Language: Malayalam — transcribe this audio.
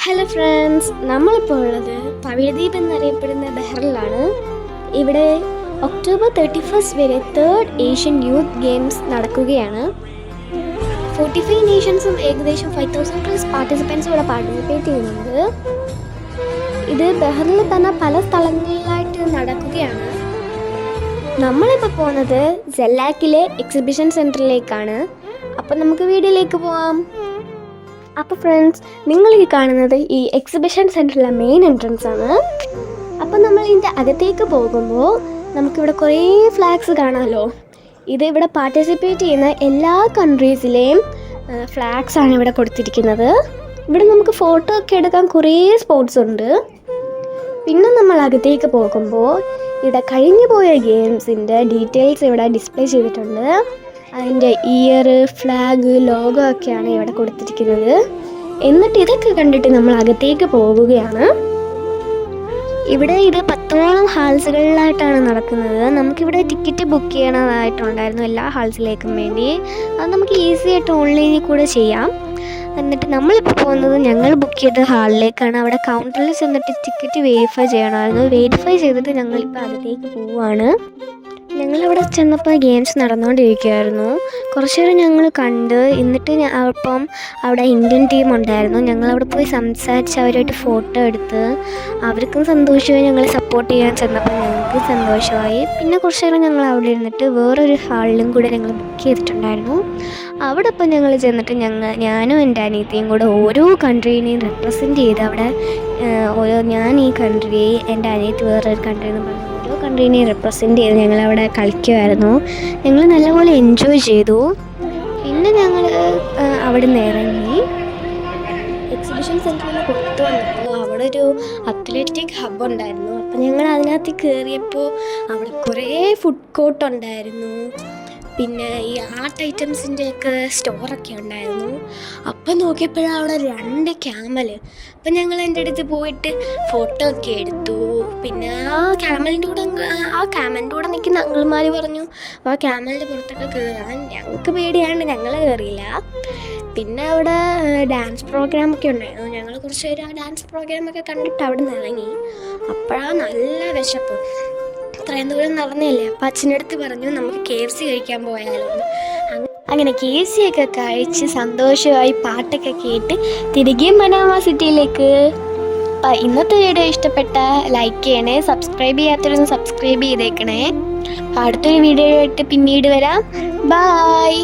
ഹലോ ഫ്രണ്ട്സ്, നമ്മളിപ്പോൾ ഉള്ളത് പവിഴദ്വീപ് എന്നറിയപ്പെടുന്ന ബഹ്റിലാണ്. ഇവിടെ ഒക്ടോബർ 31 വരെ 3rd ഏഷ്യൻ യൂത്ത് ഗെയിംസ് നടക്കുകയാണ്. 45 നേഷൻസും ഏകദേശം 5000+ പാർട്ടിസിപ്പൻസും ഇവിടെ പാർട്ടിസിപ്പേറ്റ് ചെയ്യുന്നുണ്ട്. ഇത് ബഹ്റിനിൽ തന്നെ പല സ്ഥലങ്ങളിലായിട്ട് നടക്കുകയാണ്. നമ്മളിപ്പോൾ പോകുന്നത് സെല്ലാക്കിലെ എക്സിബിഷൻ സെൻറ്ററിലേക്കാണ്. അപ്പം നമുക്ക് വീഡിയോയിലേക്ക് പോവാം. അപ്പോൾ ഫ്രണ്ട്സ്, നിങ്ങൾ ഈ കാണുന്നത് ഈ എക്സിബിഷൻ സെൻറ്ററിലെ മെയിൻ എൻട്രൻസ് ആണ്. അപ്പോൾ നമ്മൾ ഇതിൻ്റെ അകത്തേക്ക് പോകുമ്പോൾ നമുക്കിവിടെ കുറേ ഫ്ലാഗ്സ് കാണാമല്ലോ. ഇത് ഇവിടെ പാർട്ടിസിപ്പേറ്റ് ചെയ്യുന്ന എല്ലാ കൺട്രീസിലെയും ഫ്ലാഗ്സാണ് ഇവിടെ കൊടുത്തിരിക്കുന്നത്. ഇവിടെ നമുക്ക് ഫോട്ടോ ഒക്കെ എടുക്കാൻ കുറേ സ്പോട്ട്സ് ഉണ്ട്. പിന്നെ നമ്മൾ അകത്തേക്ക് പോകുമ്പോൾ ഇവിടെ കഴിഞ്ഞു പോയ ഗെയിംസിൻ്റെ ഡീറ്റെയിൽസ് ഇവിടെ ഡിസ്പ്ലേ ചെയ്തിട്ടുണ്ട്. അതിൻ്റെ ഇയർ, ഫ്ലാഗ്, ലോഗോ ഒക്കെയാണ് ഇവിടെ കൊടുത്തിരിക്കുന്നത്. എന്നിട്ട് ഇതൊക്കെ കണ്ടിട്ട് നമ്മൾ അകത്തേക്ക് പോവുകയാണ്. ഇവിടെ ഇത് 10ഓളം ഹാൾസുകളിലായിട്ടാണ് നടക്കുന്നത്. നമുക്കിവിടെ ടിക്കറ്റ് ബുക്ക് ചെയ്യണതായിട്ടുണ്ടായിരുന്നു എല്ലാ ഹാൾസിലേക്കും വേണ്ടി. അത് നമുക്ക് ഈസി ആയിട്ട് ഓൺലൈനിൽ കൂടെ ചെയ്യാം. എന്നിട്ട് നമ്മളിപ്പോൾ പോകുന്നത് ഞങ്ങൾ ബുക്ക് ചെയ്ത ഹാളിലേക്കാണ്. അവിടെ കൗണ്ടറിൽ ചെന്നിട്ട് ടിക്കറ്റ് വെരിഫൈ ചെയ്യണമായിരുന്നു. വെരിഫൈ ചെയ്തിട്ട് ഞങ്ങളിപ്പോൾ അകത്തേക്ക് പോവുകയാണ്. ഞങ്ങളവിടെ ചെന്നപ്പോൾ ഗെയിംസ് നടന്നുകൊണ്ടിരിക്കുകയായിരുന്നു. കുറച്ച് നേരം ഞങ്ങൾ കണ്ട്. എന്നിട്ട് അപ്പം അവിടെ ഇന്ത്യൻ ടീം ഉണ്ടായിരുന്നു. ഞങ്ങളവിടെ പോയി സംസാരിച്ച് അവരുമായിട്ട് ഫോട്ടോ എടുത്ത് അവർക്കും സന്തോഷമായി. ഞങ്ങൾ സപ്പോർട്ട് ചെയ്യാൻ ചെന്നപ്പോൾ ഞങ്ങൾക്ക് സന്തോഷമായി. പിന്നെ കുറച്ച് നേരം ഞങ്ങൾ അവിടെ ഇരുന്നിട്ട് വേറൊരു ഹാളിലും കൂടെ ഞങ്ങൾ ബുക്ക് ചെയ്തിട്ടുണ്ടായിരുന്നു. അവിടെ ഇപ്പം ഞങ്ങൾ ചെന്നിട്ട് ഞാനും എൻ്റെ അനിയത്തിയും കൂടെ ഓരോ കൺട്രീനെയും റെപ്രസെൻറ്റ് ചെയ്ത് അവിടെ ഞാൻ ഈ കൺട്രി, എൻ്റെ അനിയത്തി വേറൊരു കൺട്രി എന്ന് പറഞ്ഞു ഓരോ കൺട്രീനെയും റെപ്രസെൻറ്റ് ചെയ്ത് ഞങ്ങളവിടെ കളിക്കുമായിരുന്നു. ഞങ്ങൾ നല്ലപോലെ എൻജോയ് ചെയ്തു. പിന്നെ ഞങ്ങൾ അവിടെ നിന്ന് ഇറങ്ങി എക്സിബിഷൻ സെൻറ്ററിൽ പുറത്ത് വന്നപ്പോൾ അവിടെ ഒരു അത്ലറ്റിക് ഹബ്ബ് ഉണ്ടായിരുന്നു. അപ്പം ഞങ്ങൾ അതിനകത്ത് കയറിയപ്പോൾ അവിടെ കുറേ ഫുഡ് കോർട്ട് ഉണ്ടായിരുന്നു. പിന്നെ ഈ ആർട്ട് ഐറ്റംസിൻ്റെയൊക്കെ സ്റ്റോറൊക്കെ ഉണ്ടായിരുന്നു. അപ്പം നോക്കിയപ്പോഴാണ് അവിടെ 2 ക്യാമൽ. അപ്പം ഞങ്ങൾ എൻ്റെ അടുത്ത് പോയിട്ട് ഫോട്ടോ ഒക്കെ എടുത്തു. പിന്നെ ആ ക്യാമലിൻ്റെ കൂടെ നിൽക്കുന്ന അങ്കിൾമാർ പറഞ്ഞു ആ ക്യാമലിൻ്റെ പുറത്തൊക്കെ കയറാൻ. ഞങ്ങൾക്ക് പേടിയാണ്ട് ഞങ്ങൾ കയറിയില്ല. പിന്നെ അവിടെ ഡാൻസ് പ്രോഗ്രാമൊക്കെ ഉണ്ടായിരുന്നു. ഞങ്ങൾ കുറച്ച് പേര് ആ ഡാൻസ് പ്രോഗ്രാമൊക്കെ കണ്ടിട്ട് അവിടെ നിന്ന് ഇറങ്ങി. അപ്പോഴാണ് നല്ല വിശപ്പ്. ഇത്രയും ദൂരം നടന്നല്ലേ. അപ്പം അച്ഛൻ്റെ അടുത്ത് പറഞ്ഞു നമുക്ക് KFC കഴിക്കാൻ പോയാലോ. അങ്ങനെ KFC ഒക്കെ കഴിച്ച് സന്തോഷമായി പാട്ടൊക്കെ കേട്ട് തിരികെ മനാമ സിറ്റിയിലേക്ക്. അപ്പം ഇന്നത്തെ വീഡിയോ ഇഷ്ടപ്പെട്ട ലൈക്ക് ചെയ്യണേ. സബ്സ്ക്രൈബ് ചെയ്യാത്തവരൊന്ന് സബ്സ്ക്രൈബ് ചെയ്തേക്കണേ. അടുത്തൊരു വീഡിയോ ആയിട്ട് പിന്നീട് വരാം. ബായ്.